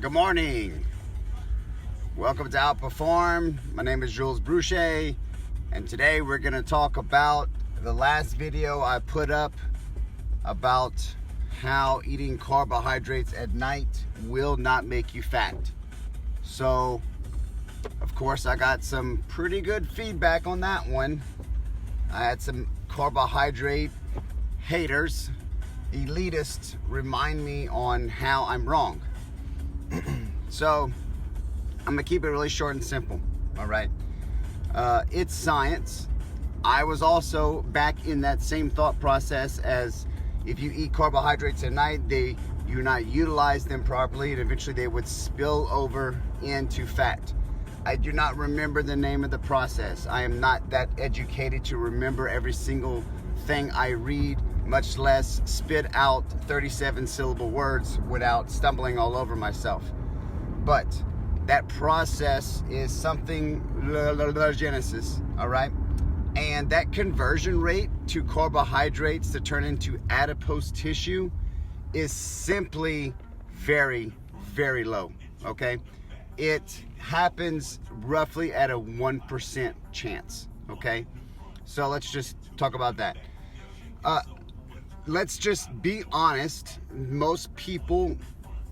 Good morning. Welcome to Outperform. My name is Jules Bruchet, and today we're going to talk about the last video I put up about how eating carbohydrates at night will not make you fat. So, of course, I got some pretty good feedback on that one. I had some carbohydrate haters, elitists, remind me on how I'm wrong. So, I'm gonna keep it really short and simple, all right? It's science. I was also back in that same thought process as if you eat carbohydrates at night, you not utilize them properly, and eventually they would spill over into fat. I do not remember the name of the process. I am not that educated to remember every single thing I read, much less spit out 37 syllable words without stumbling all over myself. But that process is something genesis, all right? And that conversion rate to carbohydrates to turn into adipose tissue is simply very, very low, okay? It happens roughly at a 1% chance, okay? So let's just talk about that. Let's just be honest. Most people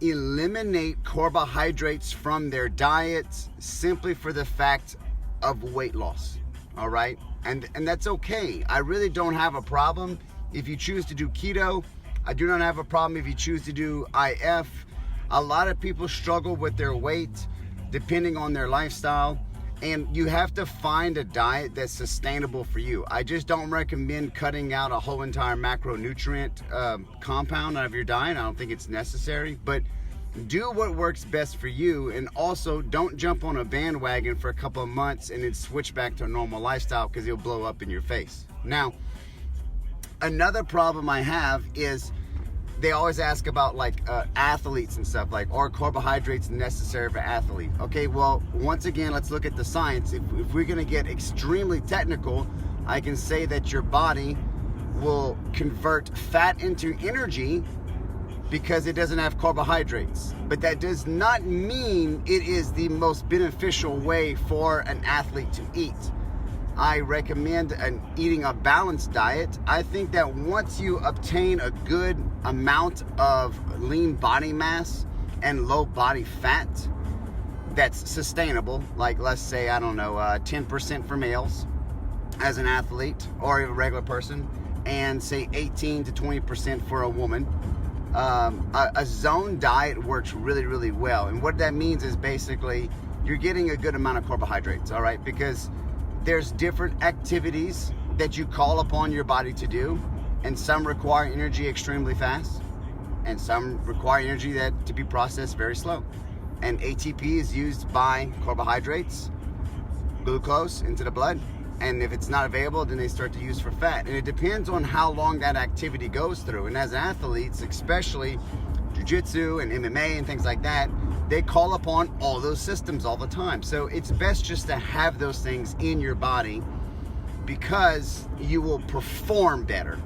eliminate carbohydrates from their diets simply for the fact of weight loss, all right? And that's okay. I really don't have a problem if you choose to do keto. I do not have a problem if you choose to do IF. A lot of people struggle with their weight depending on their lifestyle, and you have to find a diet that's sustainable for you. I just don't recommend cutting out a whole entire macronutrient compound out of your diet. I don't think it's necessary, but do what works best for you, and also don't jump on a bandwagon for a couple of months and then switch back to a normal lifestyle because you'll blow up in your face. Now, another problem I have is they always ask about athletes and stuff, like, are carbohydrates necessary for athletes? Okay, well, once again, let's look at the science. If we're gonna get extremely technical, I can say that your body will convert fat into energy because it doesn't have carbohydrates. But that does not mean it is the most beneficial way for an athlete to eat. I recommend eating a balanced diet. I think that once you obtain a good amount of lean body mass and low body fat that's sustainable, like let's say, 10% for males as an athlete or a regular person, and say 18 to 20% for a woman, a zone diet works really, really well. And what that means is basically you're getting a good amount of carbohydrates, all right? Because there's different activities that you call upon your body to do, and some require energy extremely fast, and some require energy to be processed very slow. And ATP is used by carbohydrates, glucose into the blood, and if it's not available, then they start to use for fat. And it depends on how long that activity goes through. And as athletes, especially jiu-jitsu and MMA and things like that, they call upon all those systems all the time. So it's best just to have those things in your body because you will perform better.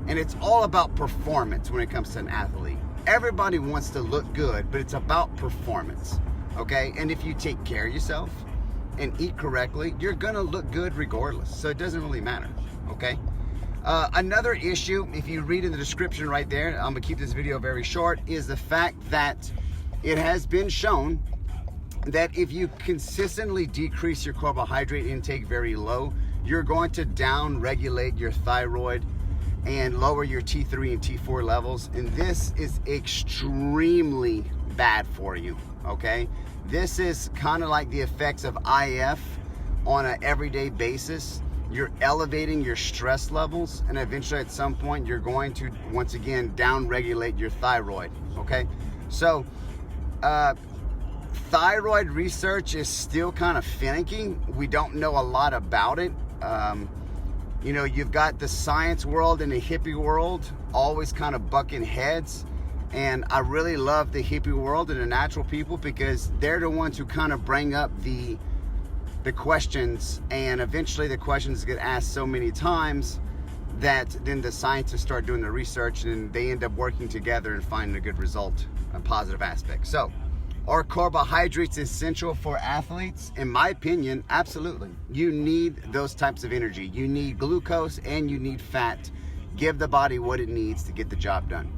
And it's all about performance when it comes to an athlete. Everybody wants to look good, but it's about performance, okay? And if you take care of yourself and eat correctly, you're gonna look good regardless. So it doesn't really matter, okay? Another issue, if you read in the description right there, I'm gonna keep this video very short, is the fact that it has been shown that if you consistently decrease your carbohydrate intake very low, you're going to down-regulate your thyroid and lower your T3 and T4 levels. And this is extremely bad for you, okay? This is kind of like the effects of IF on an everyday basis. You're elevating your stress levels, and eventually at some point you're going to, once again, down-regulate your thyroid, okay? So, thyroid research is still kind of finicky. We don't know a lot about it. You've got the science world and the hippie world always kind of bucking heads. And I really love the hippie world and the natural people because they're the ones who kind of bring up the questions, and eventually the questions get asked so many times that then the scientists start doing the research and they end up working together and finding a good result, a positive aspect. So Are carbohydrates essential for athletes? In my opinion, absolutely. You need those types of energy. You need glucose and you need fat. Give the body what it needs to get the job done.